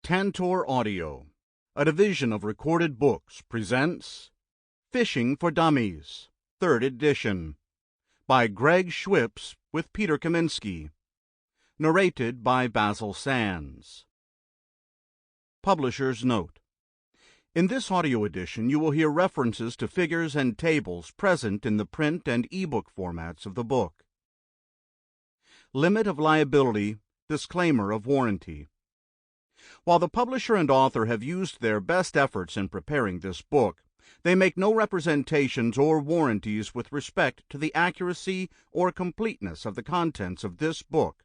Tantor Audio, a division of Recorded Books, presents Fishing for Dummies, 3rd edition, by Greg Schwipps with Peter Kaminsky. Narrated by Basil Sands. Publisher's Note: in this audio edition you will hear references to figures and tables present in the print and ebook formats of the book. Limit of liability, disclaimer of warranty. While the publisher and author have used their best efforts in preparing this book, they make no representations or warranties with respect to the accuracy or completeness of the contents of this book,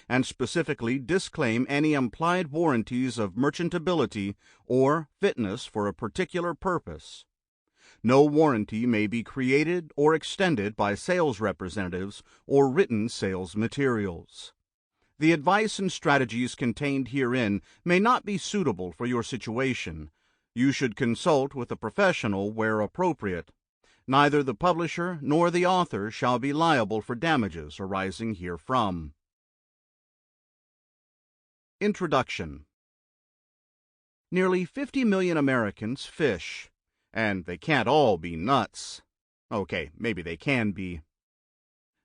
and specifically disclaim any implied warranties of merchantability or fitness for a particular purpose. No warranty may be created or extended by sales representatives or written sales materials. The advice and strategies contained herein may not be suitable for your situation. You should consult with a professional where appropriate. Neither the publisher nor the author shall be liable for damages arising herefrom. Introduction. Nearly 50 million Americans fish, and they can't all be nuts. Okay, maybe they can be.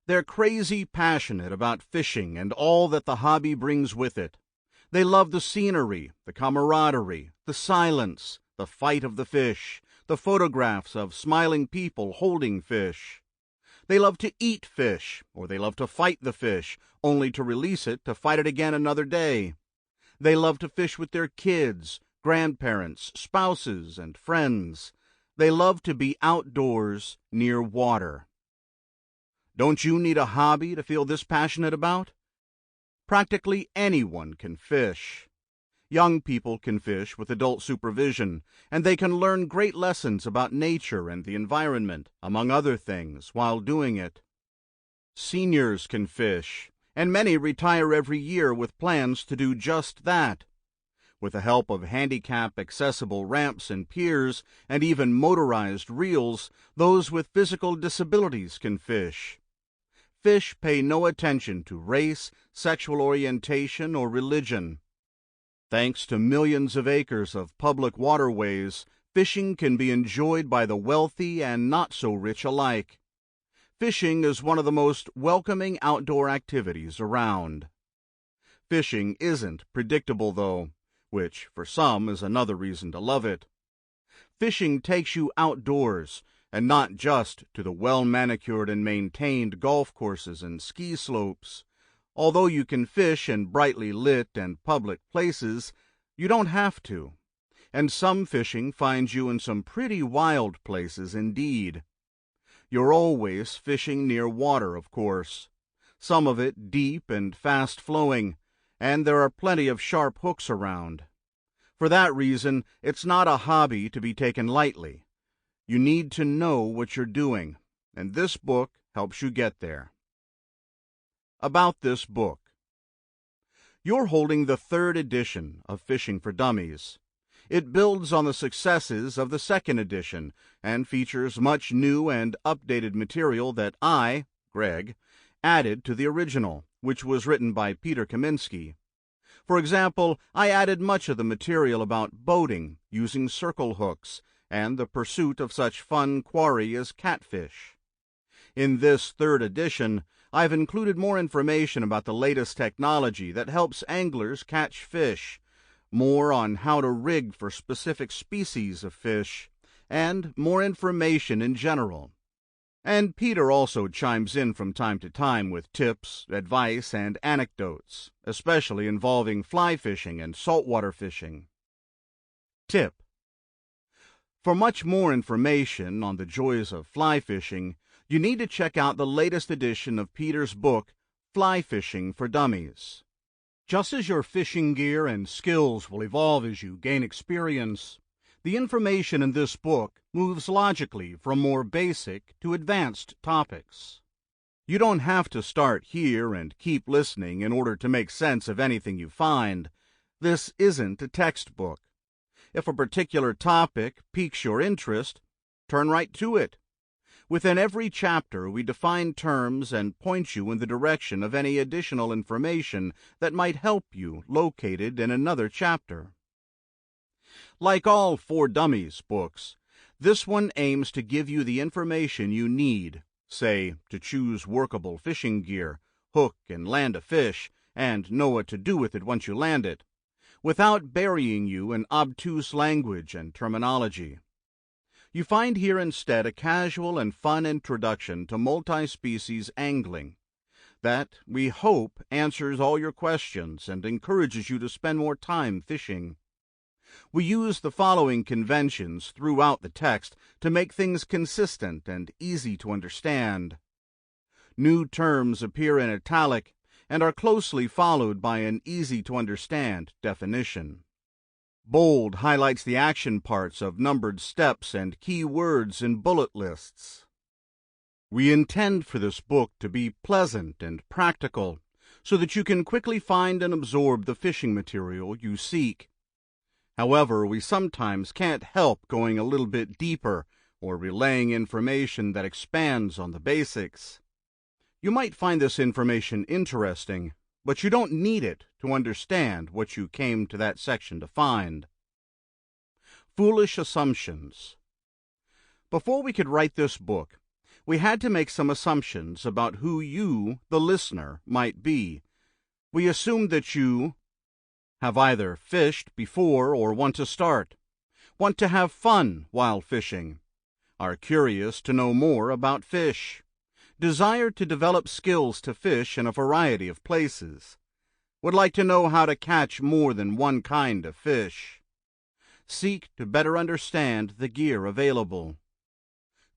They're crazy passionate about fishing and all that the hobby brings with it. They love the scenery, the camaraderie, the silence, the fight of the fish, the photographs of smiling people holding fish. They love to eat fish, or they love to fight the fish, only to release it to fight it again another day. They love to fish with their kids, grandparents, spouses, and friends. They love to be outdoors near water. Don't you need a hobby to feel this passionate about? Practically anyone can fish. Young people can fish with adult supervision, and they can learn great lessons about nature and the environment, among other things, while doing it. Seniors can fish, and many retire every year with plans to do just that. With the help of handicap-accessible ramps and piers, and even motorized reels, those with physical disabilities can fish. Fish pay no attention to race, sexual orientation, or religion. Thanks to millions of acres of public waterways, fishing can be enjoyed by the wealthy and not-so-rich alike. Fishing is one of the most welcoming outdoor activities around. Fishing isn't predictable, though, which for some is another reason to love it. Fishing takes you outdoors, and not just to the well-manicured and maintained golf courses and ski slopes. Although you can fish in brightly lit and public places, you don't have to. And some fishing finds you in some pretty wild places indeed. You're always fishing near water, of course, some of it deep and fast-flowing, and there are plenty of sharp hooks around. For that reason, it's not a hobby to be taken lightly. You need to know what you're doing, and this book helps you get there. About this book. You're holding the 3rd edition of Fishing for Dummies. It builds on the successes of the 2nd edition and features much new and updated material that I, Greg, added to the original, which was written by Peter Kaminsky. For example, I added much of the material about boating using circle hooks and the pursuit of such fun quarry as catfish. In this 3rd edition, I've included more information about the latest technology that helps anglers catch fish, more on how to rig for specific species of fish, and more information in general. And Peter also chimes in from time to time with tips, advice, and anecdotes, especially involving fly fishing and saltwater fishing. Tip: for much more information on the joys of fly fishing, you need to check out the latest edition of Peter's book, Fly Fishing for Dummies. Just as your fishing gear and skills will evolve as you gain experience, the information in this book moves logically from more basic to advanced topics. You don't have to start here and keep listening in order to make sense of anything you find. This isn't a textbook. If a particular topic piques your interest, turn right to it. Within every chapter, we define terms and point you in the direction of any additional information that might help you located in another chapter. Like all For Dummies books, this one aims to give you the information you need, say, to choose workable fishing gear, hook and land a fish, and know what to do with it once you land it, without burying you in obtuse language and terminology. You find here instead a casual and fun introduction to multi-species angling that, we hope, answers all your questions and encourages you to spend more time fishing. We use the following conventions throughout the text to make things consistent and easy to understand. New terms appear in italic and are closely followed by an easy-to-understand definition. Bold highlights the action parts of numbered steps and key words in bullet lists. We intend for this book to be pleasant and practical, so that you can quickly find and absorb the fishing material you seek. However, we sometimes can't help going a little bit deeper or relaying information that expands on the basics. You might find this information interesting, but you don't need it to understand what you came to that section to find. Foolish assumptions. Before we could write this book, we had to make some assumptions about who you, the listener, might be. We assumed that you have either fished before or want to start, want to have fun while fishing, are curious to know more about fish, desire to develop skills to fish in a variety of places, would like to know how to catch more than one kind of fish, seek to better understand the gear available,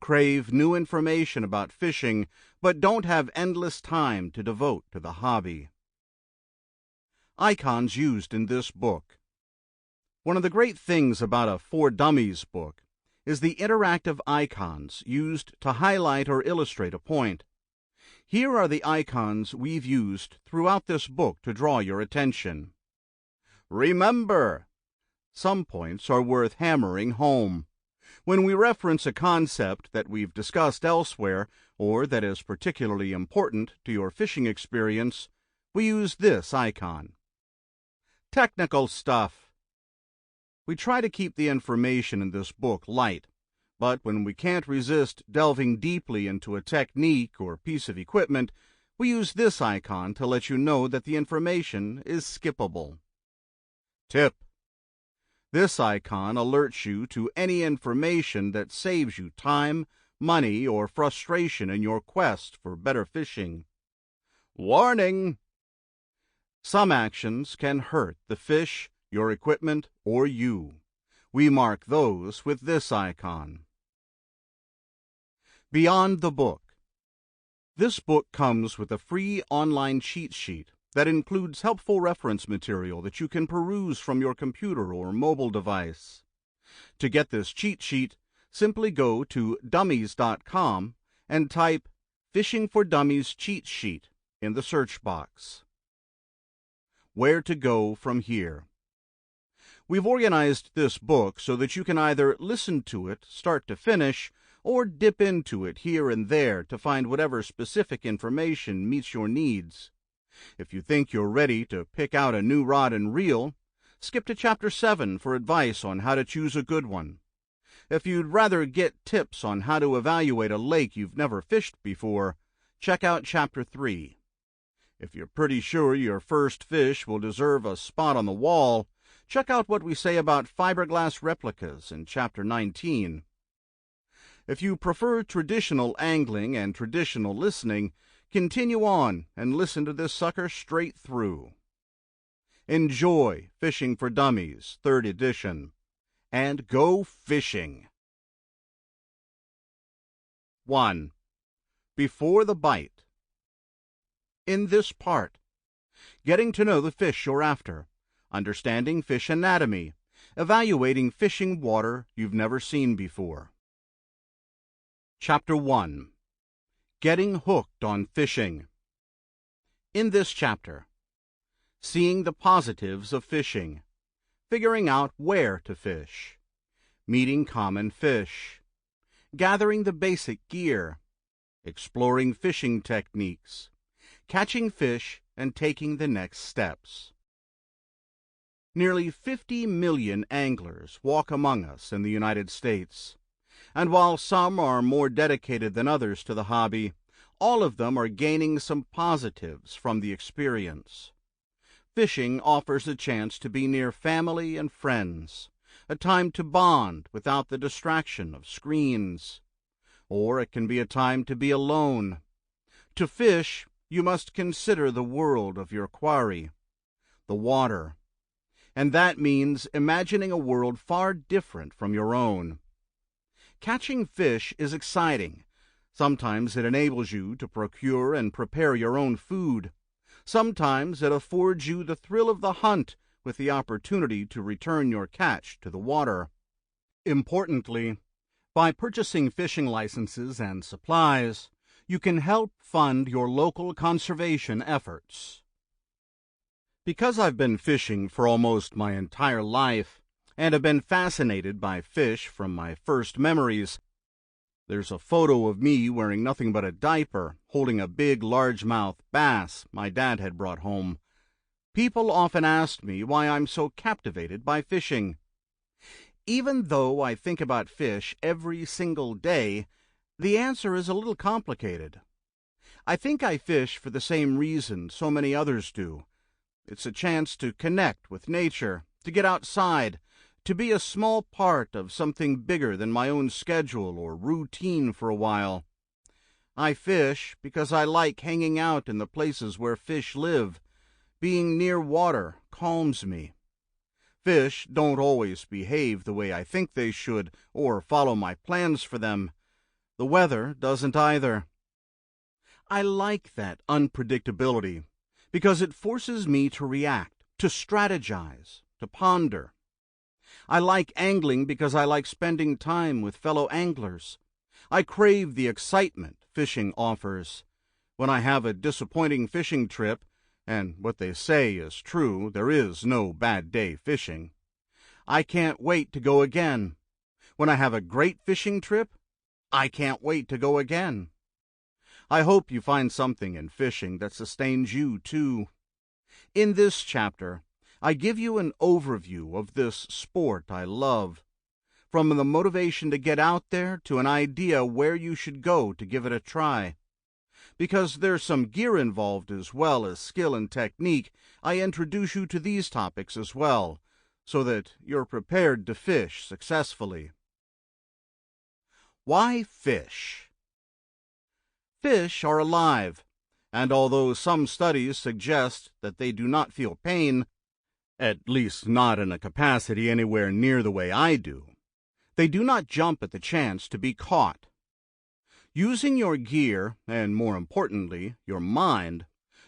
crave new information about fishing, but don't have endless time to devote to the hobby. Icons used in this book. One of the great things about a For Dummies book is the interactive icons used to highlight or illustrate a point. Here are the icons we've used throughout this book to draw your attention. Remember! Some points are worth hammering home. When we reference a concept that we've discussed elsewhere, or that is particularly important to your fishing experience, we use this icon. Technical stuff. We try to keep the information in this book light, but when we can't resist delving deeply into a technique or piece of equipment, we use this icon to let you know that the information is skippable. Tip. This icon alerts you to any information that saves you time, money, or frustration in your quest for better fishing. Warning! Some actions can hurt the fish, your equipment, or you. We mark those with this icon. Beyond the book. This book comes with a free online cheat sheet that includes helpful reference material that you can peruse from your computer or mobile device. To get this cheat sheet, simply go to dummies.com and type Fishing for Dummies Cheat Sheet in the search box. Where to go from here. We've organized this book so that you can either listen to it start to finish or dip into it here and there to find whatever specific information meets your needs. If you think you're ready to pick out a new rod and reel, skip to Chapter 7 for advice on how to choose a good one. If you'd rather get tips on how to evaluate a lake you've never fished before, check out Chapter 3. If you're pretty sure your first fish will deserve a spot on the wall, check out what we say about fiberglass replicas in Chapter 19. If you prefer traditional angling and traditional listening, continue on and listen to this sucker straight through. Enjoy Fishing for Dummies, 3rd edition, and go fishing. 1. Before the bite. In this part, getting to know the fish you're after, understanding fish anatomy, evaluating fishing water you've never seen before. Chapter 1. Getting hooked on fishing. In this chapter, seeing the positives of fishing, figuring out where to fish, meeting common fish, gathering the basic gear, exploring fishing techniques, catching fish, and taking the next steps. Nearly 50 million anglers walk among us in the United States, and while some are more dedicated than others to the hobby, all of them are gaining some positives from the experience. Fishing offers a chance to be near family and friends, a time to bond without the distraction of screens. Or it can be a time to be alone. To fish, you must consider the world of your quarry, the water. And that means imagining a world far different from your own. Catching fish is exciting. Sometimes it enables you to procure and prepare your own food. Sometimes it affords you the thrill of the hunt with the opportunity to return your catch to the water. Importantly, by purchasing fishing licenses and supplies, you can help fund your local conservation efforts. Because I've been fishing for almost my entire life and have been fascinated by fish from my first memories, there's a photo of me wearing nothing but a diaper, holding a big largemouth bass my dad had brought home. People often ask me why I'm so captivated by fishing. Even though I think about fish every single day, the answer is a little complicated. I think I fish for the same reason so many others do. It's a chance to connect with nature, to get outside, to be a small part of something bigger than my own schedule or routine for a while. I fish because I like hanging out in the places where fish live. Being near water calms me. Fish don't always behave the way I think they should or follow my plans for them. The weather doesn't either. I like that unpredictability because it forces me to react, to strategize, to ponder. I like angling because I like spending time with fellow anglers. I crave the excitement fishing offers. When I have a disappointing fishing trip, and what they say is true, there is no bad day fishing, I can't wait to go again. When I have a great fishing trip, I can't wait to go again. I hope you find something in fishing that sustains you, too. In this chapter, I give you an overview of this sport I love, from the motivation to get out there to an idea where you should go to give it a try. Because there's some gear involved as well as skill and technique, I introduce you to these topics as well, so that you're prepared to fish successfully. Why fish? Fish are alive, and although some studies suggest that they do not feel pain, at least not in a capacity anywhere near the way I do, they do not jump at the chance to be caught. Using your gear, and more importantly, your mind,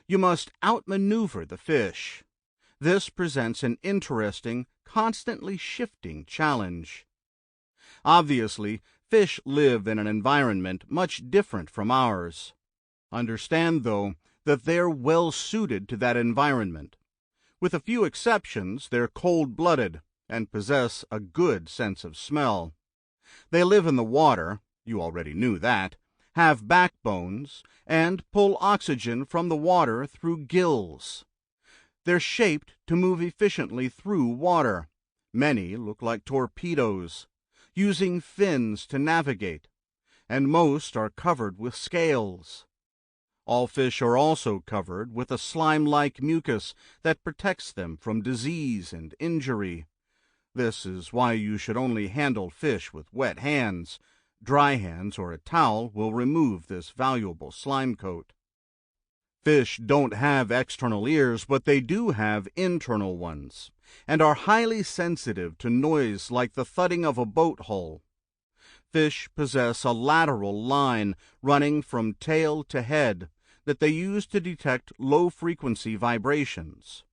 you must outmaneuver the fish. This presents an interesting, constantly shifting challenge. Obviously, fish live in an environment much different from ours. Understand, though, that they're well suited to that environment. With a few exceptions, they're cold-blooded and possess a good sense of smell. They live in the water, you already knew that, have backbones, and pull oxygen from the water through gills. They're shaped to move efficiently through water. Many look like torpedoes, using fins to navigate, and most are covered with scales. All fish are also covered with a slime-like mucus that protects them from disease and injury. This is why you should only handle fish with wet hands. Dry hands or a towel will remove this valuable slime coat. Fish don't have external ears, but they do have internal ones, and are highly sensitive to noise like the thudding of a boat hull. Fish possess a lateral line running from tail to head that they use to detect low-frequency vibrations.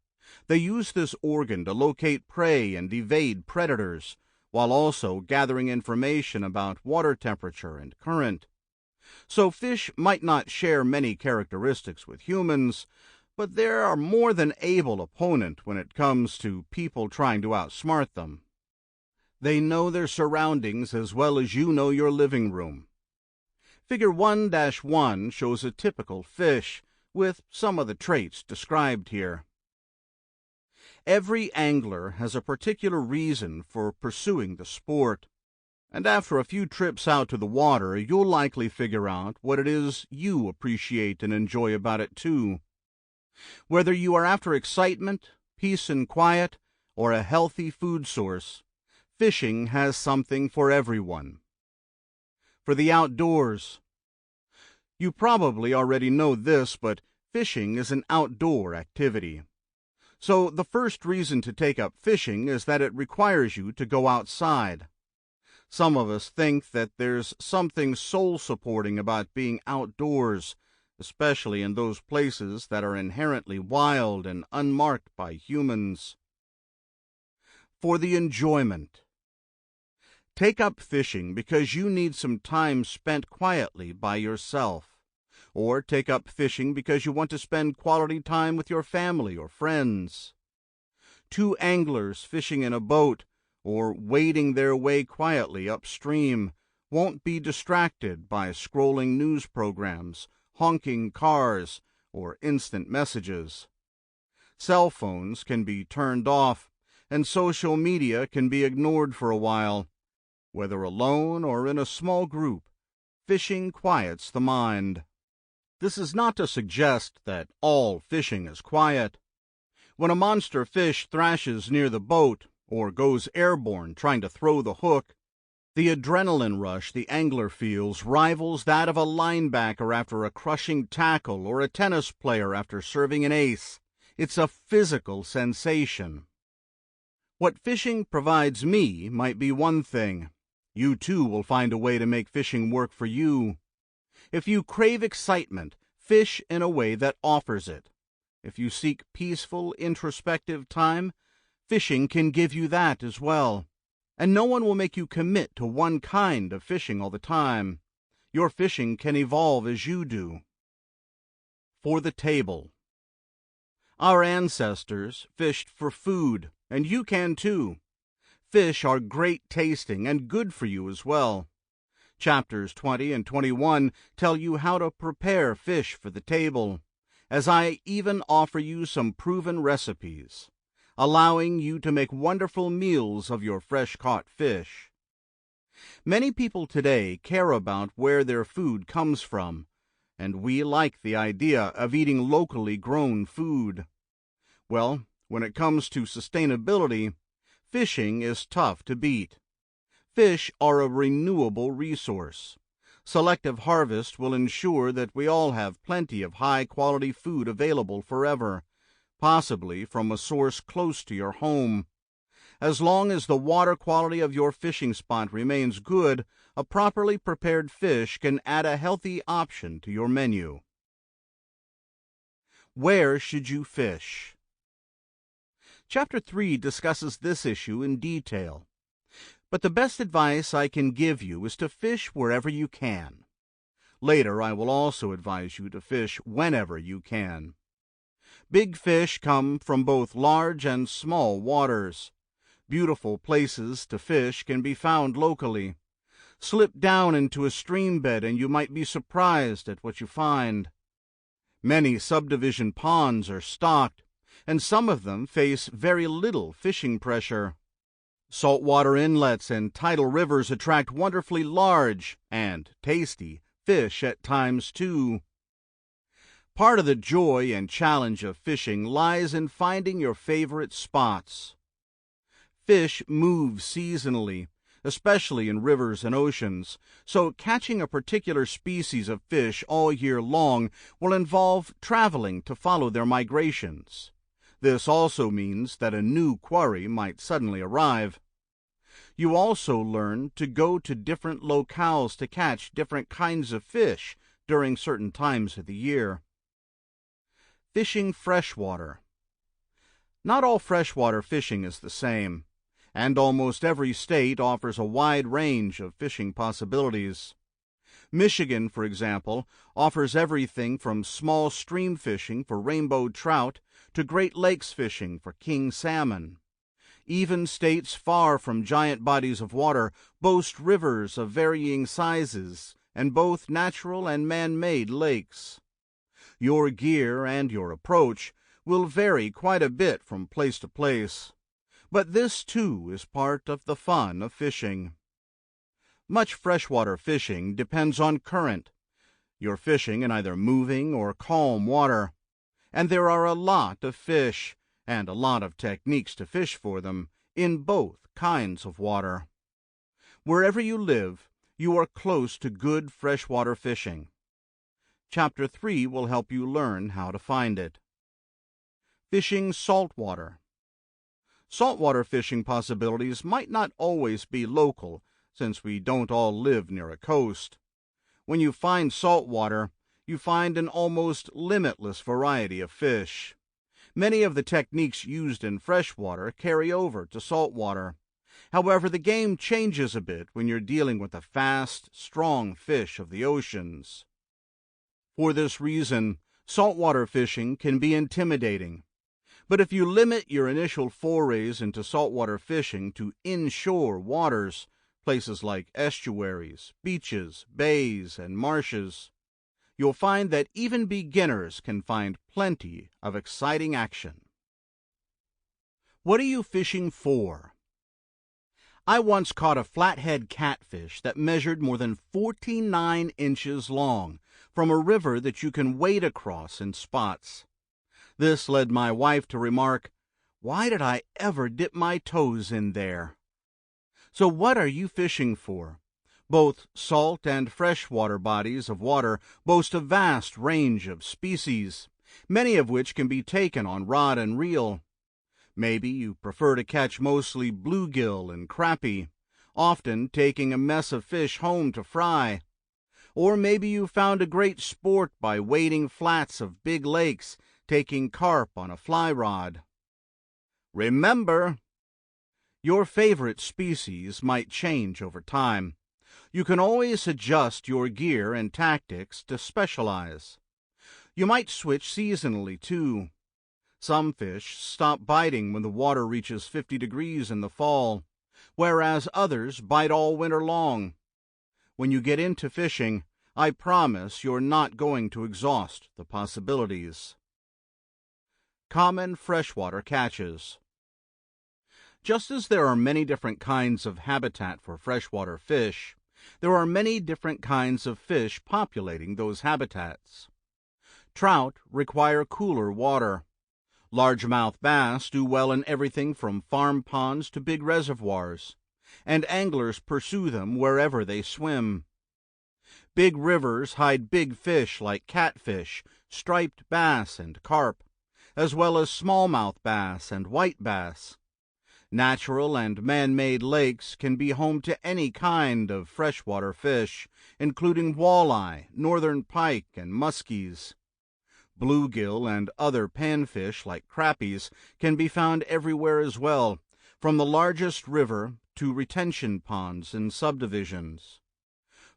They use this organ to locate prey and evade predators, while also gathering information about water temperature and current. So fish might not share many characteristics with humans, but they're a more than able opponent when it comes to people trying to outsmart them. They know their surroundings as well as you know your living room. Figure 1-1 shows a typical fish, with some of the traits described here. Every angler has a particular reason for pursuing the sport, and after a few trips out to the water, you'll likely figure out what it is you appreciate and enjoy about it too. Whether you are after excitement, peace and quiet, or a healthy food source, fishing has something for everyone. For the outdoors. You probably already know this, but fishing is an outdoor activity. So the first reason to take up fishing is that it requires you to go outside. Some of us think that there's something soul-supporting about being outdoors, especially in those places that are inherently wild and unmarked by humans. For the enjoyment. Take up fishing because you need some time spent quietly by yourself. Or take up fishing because you want to spend quality time with your family or friends. Two anglers fishing in a boat or wading their way quietly upstream won't be distracted by scrolling news programs, honking cars, or instant messages. Cell phones can be turned off, and social media can be ignored for a while. Whether alone or in a small group, fishing quiets the mind. This is not to suggest that all fishing is quiet. When a monster fish thrashes near the boat or goes airborne trying to throw the hook, the adrenaline rush the angler feels rivals that of a linebacker after a crushing tackle or a tennis player after serving an ace. It's a physical sensation. What fishing provides me might be one thing. You too will find a way to make fishing work for you. If you crave excitement, fish in a way that offers it. If you seek peaceful, introspective time, fishing can give you that as well. And no one will make you commit to one kind of fishing all the time. Your fishing can evolve as you do. For the table. Our ancestors fished for food, and you can too. Fish are great tasting and good for you as well. Chapters 20 and 21 tell you how to prepare fish for the table, as I even offer you some proven recipes, allowing you to make wonderful meals of your fresh-caught fish. Many people today care about where their food comes from, and we like the idea of eating locally grown food. Well, when it comes to sustainability, fishing is tough to beat. Fish are a renewable resource. Selective harvest will ensure that we all have plenty of high-quality food available forever, possibly from a source close to your home. As long as the water quality of your fishing spot remains good, a properly prepared fish can add a healthy option to your menu. Where should you fish? Chapter 3 discusses this issue in detail. But the best advice I can give you is to fish wherever you can. Later, I will also advise you to fish whenever you can. Big fish come from both large and small waters. Beautiful places to fish can be found locally. Slip down into a stream bed and you might be surprised at what you find. Many subdivision ponds are stocked, and some of them face very little fishing pressure. Saltwater inlets and tidal rivers attract wonderfully large and tasty fish at times too. Part of the joy and challenge of fishing lies in finding your favorite spots. Fish move seasonally, especially in rivers and oceans, so catching a particular species of fish all year long will involve traveling to follow their migrations. This also means that a new quarry might suddenly arrive. You also learn to go to different locales to catch different kinds of fish during certain times of the year. Fishing freshwater. Not all freshwater fishing is the same, and almost every state offers a wide range of fishing possibilities. Michigan, for example, offers everything from small stream fishing for rainbow trout to Great Lakes fishing for king salmon. Even states far from giant bodies of water boast rivers of varying sizes and both natural and man-made lakes. Your gear and your approach will vary quite a bit from place to place, but this too is part of the fun of fishing. Much freshwater fishing depends on current. You're fishing in either moving or calm water, and there are a lot of fish, and a lot of techniques to fish for them, in both kinds of water. Wherever you live, you are close to good freshwater fishing. Chapter 3 will help you learn how to find it. Fishing saltwater. Saltwater fishing possibilities might not always be local, since we don't all live near a coast. When you find saltwater, you find an almost limitless variety of fish. Many of the techniques used in freshwater carry over to saltwater. However, the game changes a bit when you're dealing with the fast, strong fish of the oceans. For this reason, saltwater fishing can be intimidating. But if you limit your initial forays into saltwater fishing to inshore waters, places like estuaries, beaches, bays, and marshes, you'll find that even beginners can find plenty of exciting action. What are you fishing for? I once caught a flathead catfish that measured more than 49 inches long from a river that you can wade across in spots. This led my wife to remark, "Why did I ever dip my toes in there?" So what are you fishing for? Both salt and freshwater bodies of water boast a vast range of species, many of which can be taken on rod and reel. Maybe you prefer to catch mostly bluegill and crappie, often taking a mess of fish home to fry. Or maybe you found a great sport by wading flats of big lakes, taking carp on a fly rod. Remember, your favorite species might change over time. You can always adjust your gear and tactics to specialize. You might switch seasonally, too. Some fish stop biting when the water reaches 50 degrees in the fall, whereas others bite all winter long. When you get into fishing, I promise you're not going to exhaust the possibilities. Common freshwater catches. Just as there are many different kinds of habitat for freshwater fish, there are many different kinds of fish populating those habitats. Trout require cooler water. Largemouth bass do well in everything from farm ponds to big reservoirs, and anglers pursue them wherever they swim. Big rivers hide big fish like catfish, striped bass, and carp, as well as smallmouth bass and white bass. Natural and man-made lakes can be home to any kind of freshwater fish, including walleye, northern pike, and muskies. Bluegill and other panfish like crappies can be found everywhere as well, from the largest river to retention ponds and subdivisions.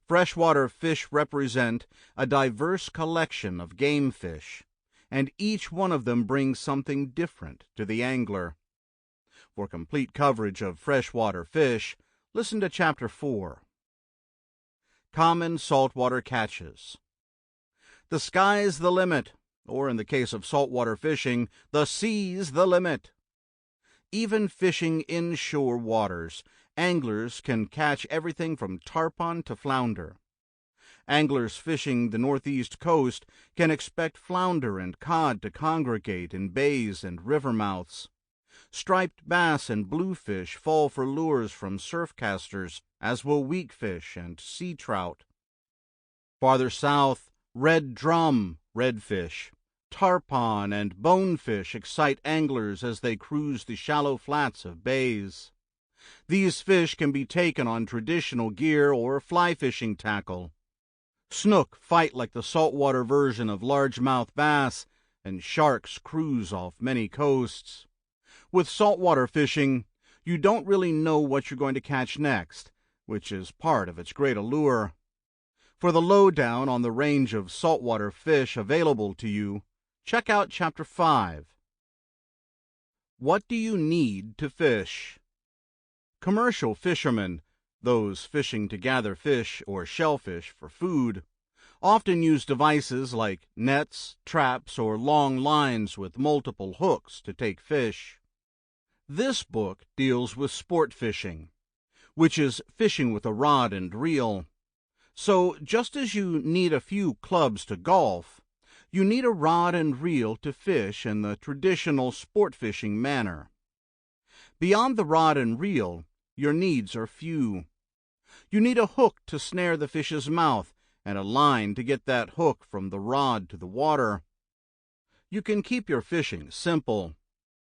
Freshwater fish represent a diverse collection of game fish, and each one of them brings something different to the angler. For complete coverage of freshwater fish, listen to Chapter 4. Common saltwater catches. The sky's the limit, or in the case of saltwater fishing, the sea's the limit. Even fishing inshore waters, anglers can catch everything from tarpon to flounder. Anglers fishing the northeast coast can expect flounder and cod to congregate in bays and river mouths. Striped bass and bluefish fall for lures from surf casters, as will weakfish and sea trout. Farther south, red drum, redfish, tarpon, and bonefish excite anglers as they cruise the shallow flats of bays. These fish can be taken on traditional gear or fly fishing tackle. Snook fight like the saltwater version of largemouth bass, and sharks cruise off many coasts. With saltwater fishing, you don't really know what you're going to catch next, which is part of its great allure. For the lowdown on the range of saltwater fish available to you, check out Chapter 5. What do you need to fish? Commercial fishermen, those fishing to gather fish or shellfish for food, Often use devices like nets, traps, or long lines with multiple hooks to take fish. This book deals with sport fishing, which is fishing with a rod and reel. So just as you need a few clubs to golf, you need a rod and reel to fish in the traditional sport fishing manner. Beyond the rod and reel, your needs are few. You need a hook to snare the fish's mouth and a line to get that hook from the rod to the water. You can keep your fishing simple,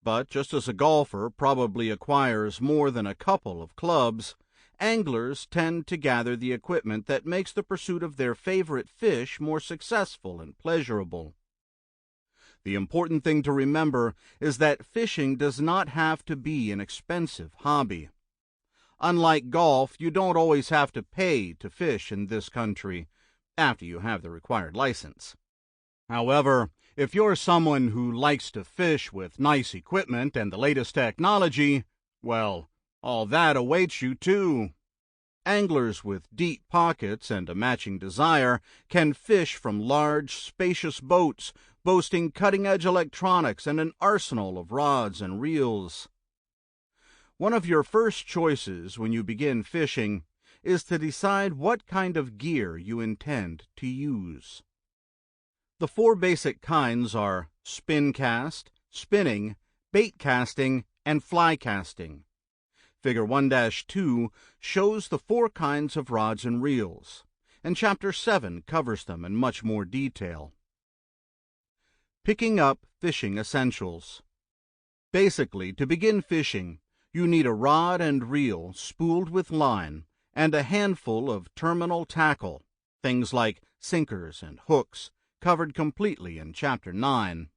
but just as a golfer probably acquires more than a couple of clubs, anglers tend to gather the equipment that makes the pursuit of their favorite fish more successful and pleasurable. The important thing to remember is that fishing does not have to be an expensive hobby. Unlike golf, you don't always have to pay to fish in this country after you have the required license. However, if you're someone who likes to fish with nice equipment and the latest technology, well, all that awaits you too. Anglers with deep pockets and a matching desire can fish from large, spacious boats boasting cutting-edge electronics and an arsenal of rods and reels. One of your first choices when you begin fishing is to decide what kind of gear you intend to use. The four basic kinds are spin cast, spinning, bait casting, and fly casting. Figure 1-2 shows the four kinds of rods and reels, and Chapter 7 covers them in much more detail. Picking up fishing essentials. Basically, to begin fishing, you need a rod and reel spooled with line and a handful of terminal tackle, things like sinkers and hooks, covered completely in Chapter 9.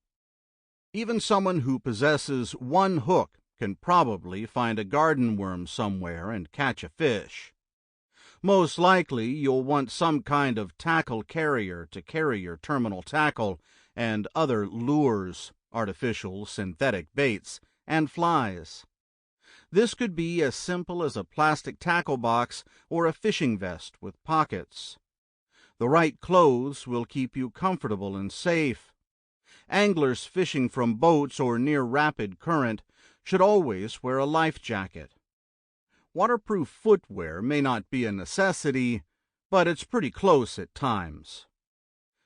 Even someone who possesses one hook can probably find a garden worm somewhere and catch a fish. Most likely you'll want some kind of tackle carrier to carry your terminal tackle and other lures, artificial, synthetic baits, and flies. This could be as simple as a plastic tackle box or a fishing vest with pockets. The right clothes will keep you comfortable and safe. Anglers fishing from boats or near rapid current should always wear a life jacket. Waterproof footwear may not be a necessity, but it's pretty close at times.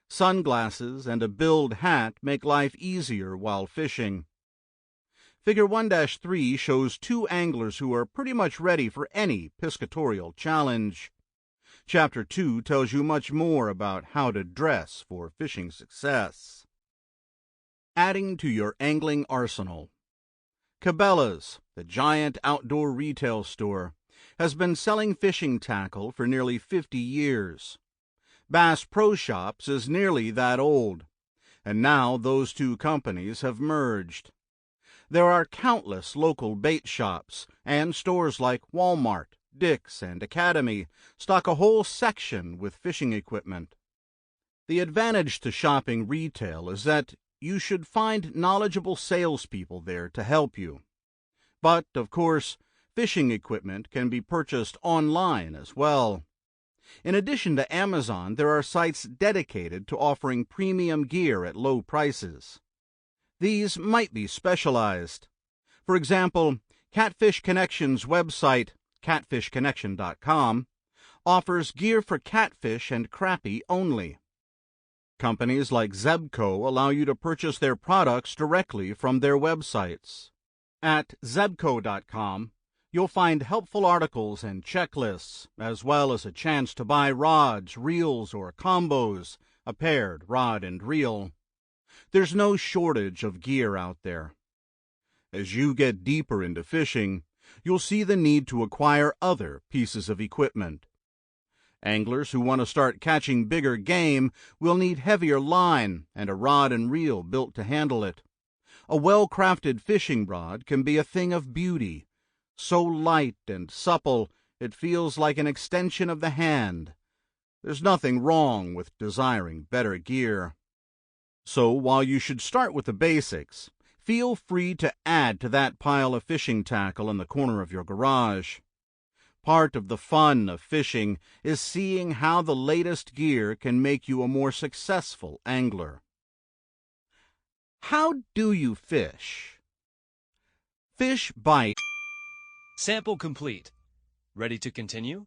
Sunglasses and a billed hat make life easier while fishing. Figure 1-3 shows two anglers who are pretty much ready for any piscatorial challenge. Chapter 2 tells you much more about how to dress for fishing success. Adding to your angling arsenal. Cabela's, the giant outdoor retail store, has been selling fishing tackle for nearly 50 years. Bass Pro Shops is nearly that old, and now those two companies have merged. There are countless local bait shops, and stores like Walmart, Dick's, and Academy stock a whole section with fishing equipment. The advantage to shopping retail is that you should find knowledgeable salespeople there to help you. But, of course, fishing equipment can be purchased online as well. In addition to Amazon, there are sites dedicated to offering premium gear at low prices. These might be specialized. For example, Catfish Connection's website, catfishconnection.com, offers gear for catfish and crappie only. Companies like Zebco allow you to purchase their products directly from their websites. At zebco.com, you'll find helpful articles and checklists, as well as a chance to buy rods, reels, or combos, a paired rod and reel. There's no shortage of gear out there. As you get deeper into fishing, you'll see the need to acquire other pieces of equipment. Anglers who want to start catching bigger game will need heavier line and a rod and reel built to handle it. A well-crafted fishing rod can be a thing of beauty, so light and supple it feels like an extension of the hand. There's nothing wrong with desiring better gear. So while you should start with the basics, feel free to add to that pile of fishing tackle in the corner of your garage. Part of the fun of fishing is seeing how the latest gear can make you a more successful angler. How do you fish? Fish bite. Sample complete. Ready to continue?